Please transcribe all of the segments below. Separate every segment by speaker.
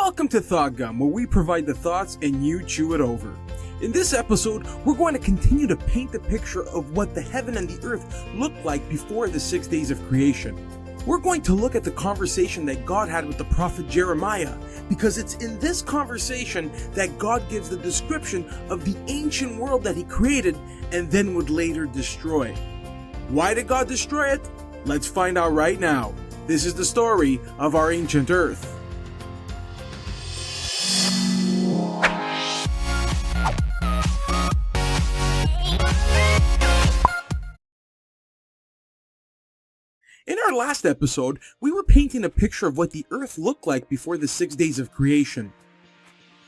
Speaker 1: Welcome to Thought Gum, where we provide the thoughts and you chew it over. In this episode, we're going to continue to paint the picture of what the heaven and the earth looked like before the 6 days of creation. We're going to look at the conversation that God had with the prophet Jeremiah, because it's in this conversation that God gives the description of the ancient world that he created and then would later destroy. Why did God destroy it? Let's find out right now. This is the story of our ancient earth. In our last episode, we were painting a picture of what the earth looked like before the 6 days of creation.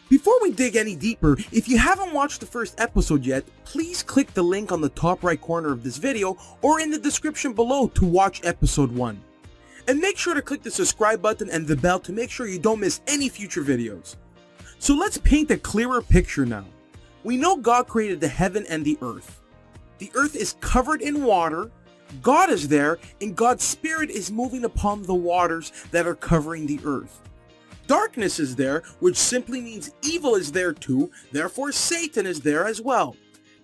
Speaker 1: Before we dig any deeper, if you haven't watched the first episode yet, please click the link on the top right corner of this video or in the description below to watch episode 1. And make sure to click the subscribe button and the bell to make sure you don't miss any future videos. So let's paint a clearer picture now. We know God created the heaven and the earth. The earth is covered in water. God is there, and God's Spirit is moving upon the waters that are covering the earth. Darkness is there, which simply means evil is there too, therefore Satan is there as well.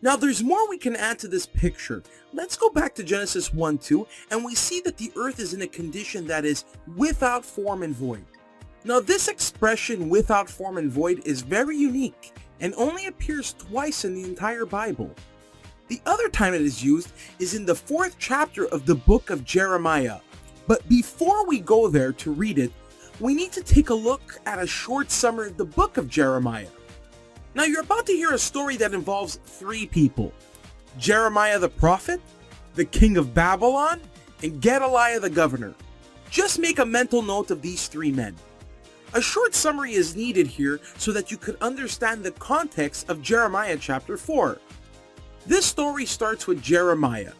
Speaker 1: Now there's more we can add to this picture. Let's go back to Genesis 1:2, and we see that the earth is in a condition that is without form and void. Now this expression, without form and void, is very unique, and only appears twice in the entire Bible. The other time it is used is in the 4th chapter of the book of Jeremiah. But before we go there to read it, we need to take a look at a short summary of the book of Jeremiah. Now you're about to hear a story that involves 3 people: Jeremiah the prophet, the king of Babylon, and Gedaliah the governor. Just make a mental note of these 3 men. A short summary is needed here so that you could understand the context of Jeremiah chapter 4. This story starts with Jeremiah.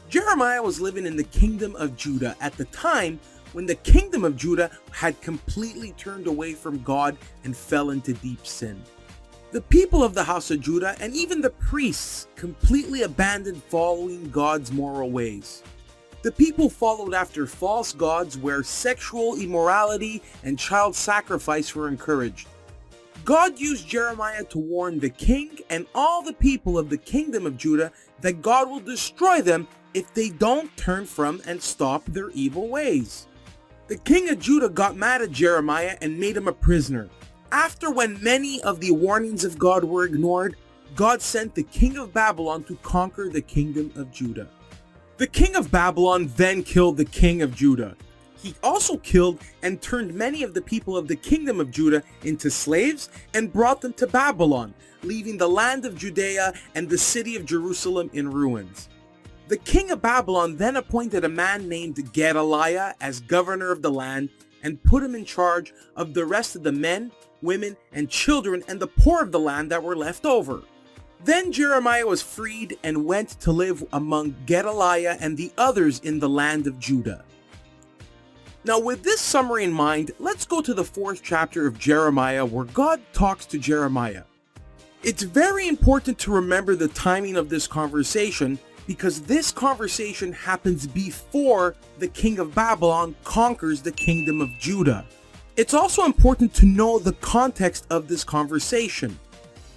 Speaker 1: Jeremiah was living in the kingdom of Judah at the time when the kingdom of Judah had completely turned away from God and fell into deep sin. The people of the house of Judah and even the priests completely abandoned following God's moral ways. The people followed after false gods where sexual immorality and child sacrifice were encouraged. God used Jeremiah to warn the king and all the people of the kingdom of Judah that God will destroy them if they don't turn from and stop their evil ways. The king of Judah got mad at Jeremiah and made him a prisoner. After, when many of the warnings of God were ignored, God sent the king of Babylon to conquer the kingdom of Judah. The king of Babylon then killed the king of Judah. He also killed and turned many of the people of the kingdom of Judah into slaves and brought them to Babylon, leaving the land of Judea and the city of Jerusalem in ruins. The king of Babylon then appointed a man named Gedaliah as governor of the land and put him in charge of the rest of the men, women, and children and the poor of the land that were left over. Then Jeremiah was freed and went to live among Gedaliah and the others in the land of Judah. Now with this summary in mind, let's go to the 4th chapter of Jeremiah where God talks to Jeremiah. It's very important to remember the timing of this conversation because this conversation happens before the king of Babylon conquers the kingdom of Judah. It's also important to know the context of this conversation.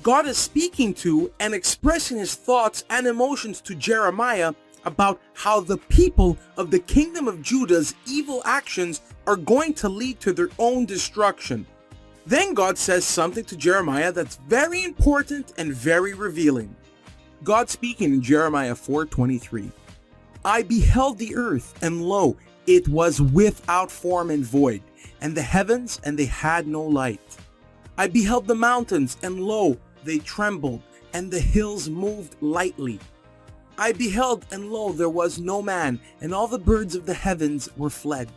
Speaker 1: God is speaking to and expressing his thoughts and emotions to Jeremiah about how the people of the kingdom of Judah's evil actions are going to lead to their own destruction. Then God says something to Jeremiah that's very important and very revealing. God speaking in Jeremiah 4:23. I beheld the earth, and lo, it was without form and void, and the heavens, and they had no light. I beheld the mountains, and lo, they trembled, and the hills moved lightly. I beheld, and lo, there was no man, and all the birds of the heavens were fled.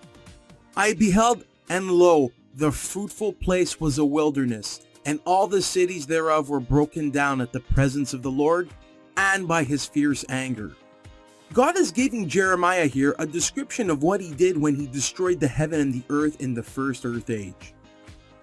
Speaker 1: I beheld, and lo, the fruitful place was a wilderness, and all the cities thereof were broken down at the presence of the Lord, and by his fierce anger. God is giving Jeremiah here a description of what he did when he destroyed the heaven and the earth in the first earth age.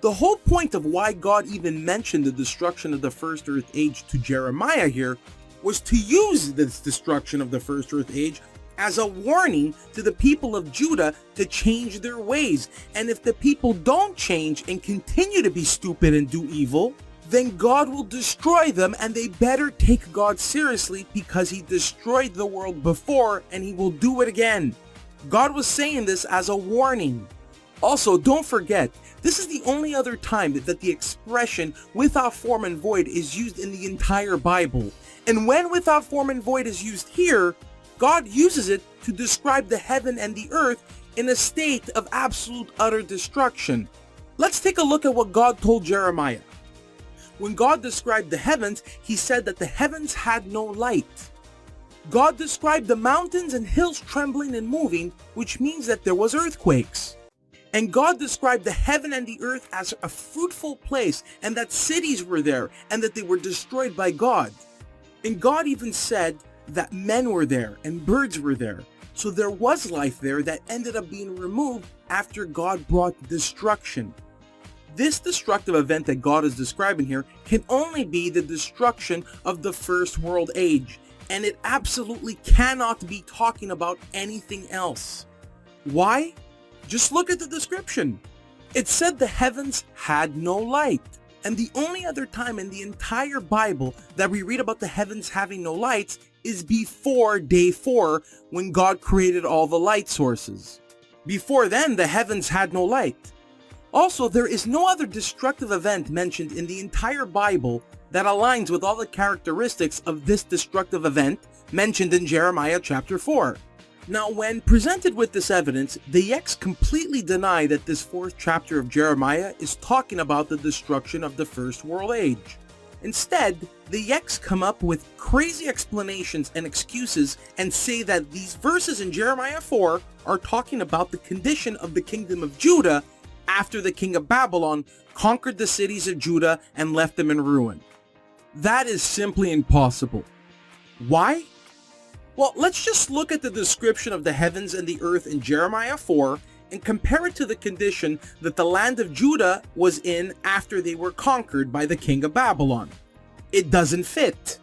Speaker 1: The whole point of why God even mentioned the destruction of the first earth age to Jeremiah here was to use this destruction of the first earth age as a warning to the people of Judah to change their ways. And if the people don't change and continue to be stupid and do evil, then God will destroy them, and they better take God seriously because he destroyed the world before and he will do it again. God was saying this as a warning. Also, don't forget, this is the only other time that the expression without form and void is used in the entire Bible. And when without form and void is used here, God uses it to describe the heaven and the earth in a state of absolute utter destruction. Let's take a look at what God told Jeremiah. When God described the heavens, he said that the heavens had no light. God described the mountains and hills trembling and moving, which means that there was earthquakes. And God described the heaven and the earth as a fruitful place, and that cities were there, and that they were destroyed by God. And God even said that men were there and birds were there. So there was life there that ended up being removed after God brought destruction. This destructive event that God is describing here can only be the destruction of the first world age, and it absolutely cannot be talking about anything else. Why? Just look at the description. It said the heavens had no light. And the only other time in the entire Bible that we read about the heavens having no lights is before day 4, when God created all the light sources. Before then, the heavens had no light. Also, there is no other destructive event mentioned in the entire Bible that aligns with all the characteristics of this destructive event mentioned in Jeremiah chapter 4. Now, when presented with this evidence, the YEC'S completely deny that this 4th chapter of Jeremiah is talking about the destruction of the First World Age. Instead, the YEC'S come up with crazy explanations and excuses and say that these verses in Jeremiah 4 are talking about the condition of the kingdom of Judah after the king of Babylon conquered the cities of Judah and left them in ruin. That is simply impossible. Why? Well, let's just look at the description of the heavens and the earth in Jeremiah 4 and compare it to the condition that the land of Judah was in after they were conquered by the king of Babylon. It doesn't fit.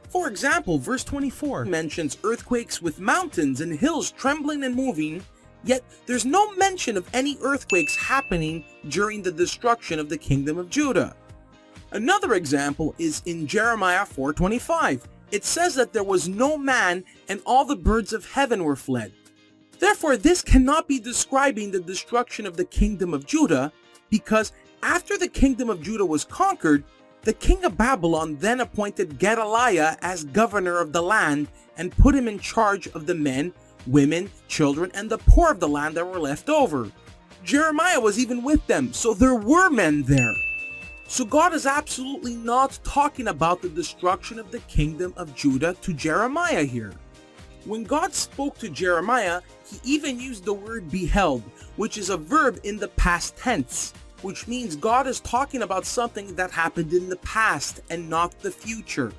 Speaker 1: For example, verse 24 mentions earthquakes with mountains and hills trembling and moving, yet there's no mention of any earthquakes happening during the destruction of the kingdom of Judah. Another example is in Jeremiah 4:25. It says that there was no man and all the birds of heaven were fled. Therefore, this cannot be describing the destruction of the kingdom of Judah, because after the kingdom of Judah was conquered, the king of Babylon then appointed Gedaliah as governor of the land and put him in charge of the men, women, children, and the poor of the land that were left over. Jeremiah was even with them, so there were men there. So God is absolutely not talking about the destruction of the kingdom of Judah to Jeremiah here. When God spoke to Jeremiah, he even used the word beheld, which is a verb in the past tense, which means God is talking about something that happened in the past and not the future.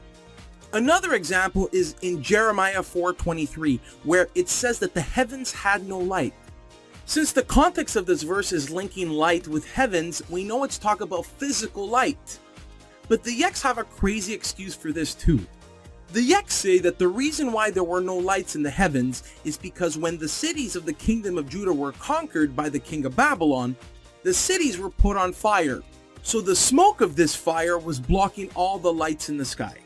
Speaker 1: Another example is in Jeremiah 4:23, where it says that the heavens had no light. Since the context of this verse is linking light with heavens, we know it's talking about physical light. But the YEC'S have a crazy excuse for this too. The YEC'S say that the reason why there were no lights in the heavens is because when the cities of the kingdom of Judah were conquered by the king of Babylon, the cities were put on fire. So the smoke of this fire was blocking all the lights in the sky.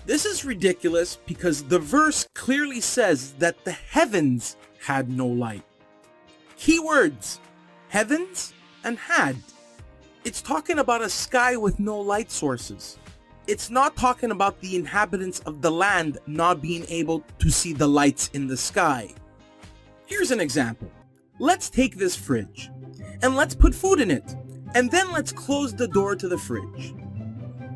Speaker 1: This is ridiculous because the verse clearly says that the heavens had no light. Keywords: heavens and had. It's talking about a sky with no light sources. It's not talking about the inhabitants of the land not being able to see the lights in the sky. Here's an example. Let's take this fridge and let's put food in it, and then let's close the door to the fridge.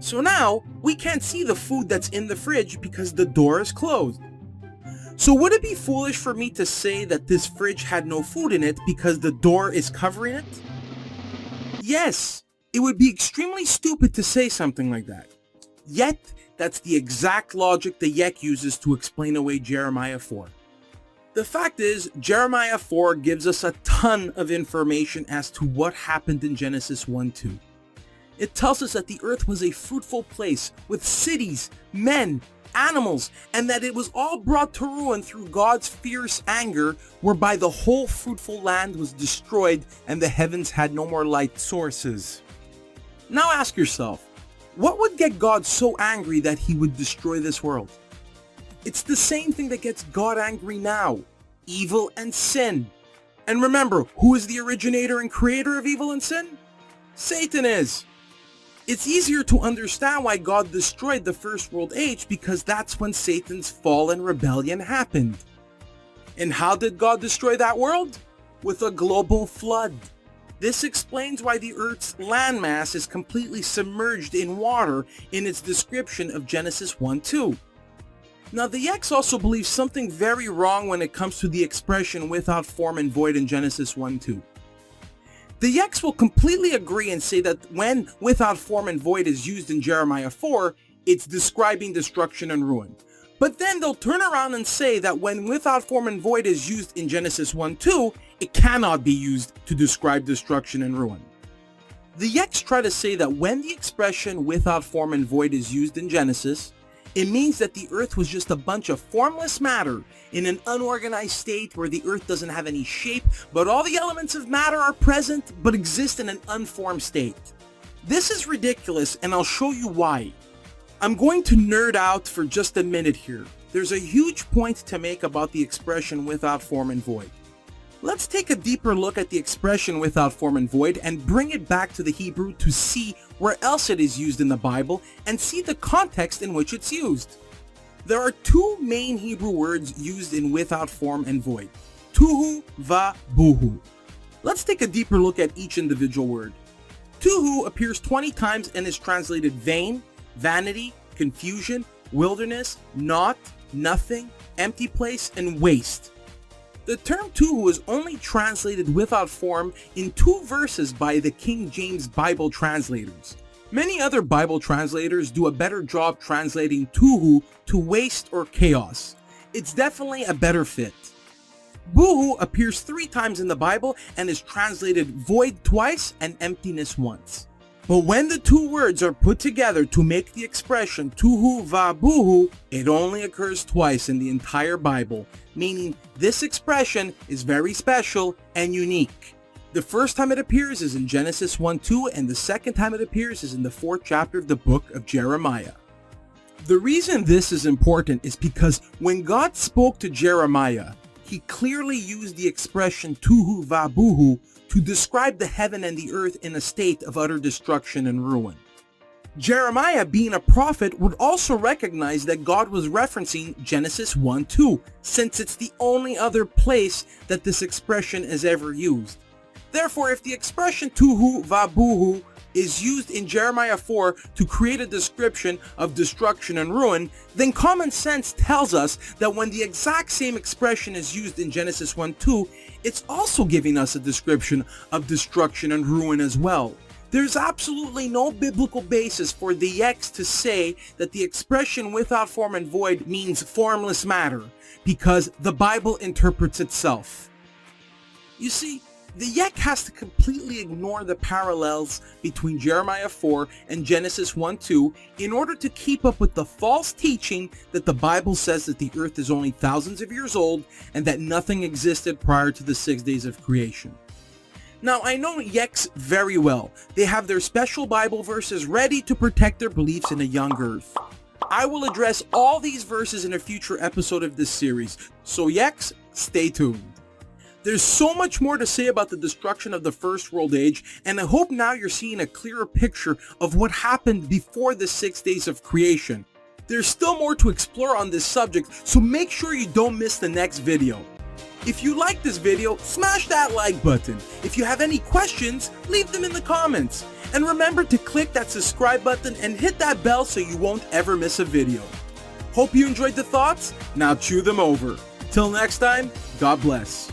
Speaker 1: So now we can't see the food that's in the fridge because the door is closed. So would it be foolish for me to say that this fridge had no food in it because the door is covering it? Yes, it would be extremely stupid to say something like that. Yet, that's the exact logic the YEC uses to explain away Jeremiah 4. The fact is, Jeremiah 4 gives us a ton of information as to what happened in Genesis 1-2. It tells us that the earth was a fruitful place with cities, men, animals, and that it was all brought to ruin through God's fierce anger, whereby the whole fruitful land was destroyed and the heavens had no more light sources. Now ask yourself, what would get God so angry that he would destroy this world? It's the same thing that gets God angry now: evil and sin. And remember, who is the originator and creator of evil and sin? Satan is. It's easier to understand why God destroyed the First World Age because that's when Satan's fall and rebellion happened. And how did God destroy that world? With a global flood. This explains why the Earth's landmass is completely submerged in water in its description of Genesis 1:2. Now the YEC'S also believe something very wrong when it comes to the expression without form and void in Genesis 1:2. The YEC'S will completely agree and say that when without form and void is used in Jeremiah 4, it's describing destruction and ruin. But then they'll turn around and say that when without form and void is used in Genesis 1:2, it cannot be used to describe destruction and ruin. The YEC'S try to say that when the expression without form and void is used in Genesis, it means that the earth was just a bunch of formless matter in an unorganized state where the earth doesn't have any shape, but all the elements of matter are present but exist in an unformed state. This is ridiculous, and I'll show you why. I'm going to nerd out for just a minute here. There's a huge point to make about the expression without form and void. Let's take a deeper look at the expression without form and void and bring it back to the Hebrew to see where else it is used in the Bible and see the context in which it's used. There are two main Hebrew words used in without form and void: tuhu va buhu. Let's take a deeper look at each individual word. Tuhu appears 20 times and is translated vain, vanity, confusion, wilderness, naught, nothing, empty place, and waste. The term tuhu is only translated without form in 2 verses by the King James Bible translators. Many other Bible translators do a better job translating tuhu to waste or chaos. It's definitely a better fit. Buhu appears 3 times in the Bible and is translated void twice and emptiness once. But when the 2 words are put together to make the expression tuhu va buhu, it only occurs twice in the entire Bible, meaning this expression is very special and unique. The first time it appears is in Genesis 1:2, and the second time it appears is in the 4th chapter of the book of Jeremiah. The reason this is important is because when God spoke to Jeremiah, he clearly used the expression tuhu va buhu to describe the heaven and the earth in a state of utter destruction and ruin. Jeremiah, being a prophet, would also recognize that God was referencing Genesis 1:2, since it's the only other place that this expression is ever used. Therefore, if the expression tuhu va buhu is used in Jeremiah 4 to create a description of destruction and ruin, then common sense tells us that when the exact same expression is used in Genesis 1:2, it's also giving us a description of destruction and ruin as well. There's absolutely no biblical basis for the YEC'S to say that the expression without form and void means formless matter, because the Bible interprets itself. You see, the YEC has to completely ignore the parallels between Jeremiah 4 and Genesis 1:2 in order to keep up with the false teaching that the Bible says that the earth is only thousands of years old and that nothing existed prior to the 6 days of creation. Now, I know YEC'S very well. They have their special Bible verses ready to protect their beliefs in a young earth. I will address all these verses in a future episode of this series, so YEC'S, stay tuned. There's so much more to say about the destruction of the First World Age, and I hope now you're seeing a clearer picture of what happened before the 6 days of creation. There's still more to explore on this subject, so make sure you don't miss the next video. If you like this video, smash that like button. If you have any questions, leave them in the comments. And remember to click that subscribe button and hit that bell so you won't ever miss a video. Hope you enjoyed the thoughts. Now chew them over. Till next time, God bless.